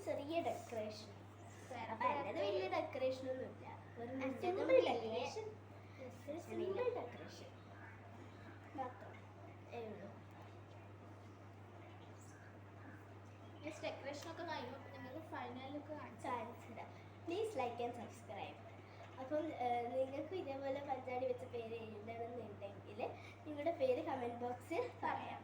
ചെറിയ ഡെക്കറേഷൻ. അപ്പം എൻ്റെ വലിയ ഡെക്കറേഷനൊന്നുമില്ല, ഒരു സിമ്പിൾ ഡെക്കറേഷൻ മാത്രം ഉള്ളൂ. ഡെക്കറേഷനൊക്കെ കഴിഞ്ഞു. നിങ്ങൾക്ക് ഫൈനലൊക്കെ കാണിച്ചിടാം. Please like and subscribe. അപ്പം നിങ്ങൾക്ക് ഇതേപോലെ പഞ്ചാടി വെച്ച പേര് എഴുതണമെന്നുണ്ടെങ്കിൽ നിങ്ങളുടെ പേര് കമൻറ്റ് ബോക്സിൽ പറയാം.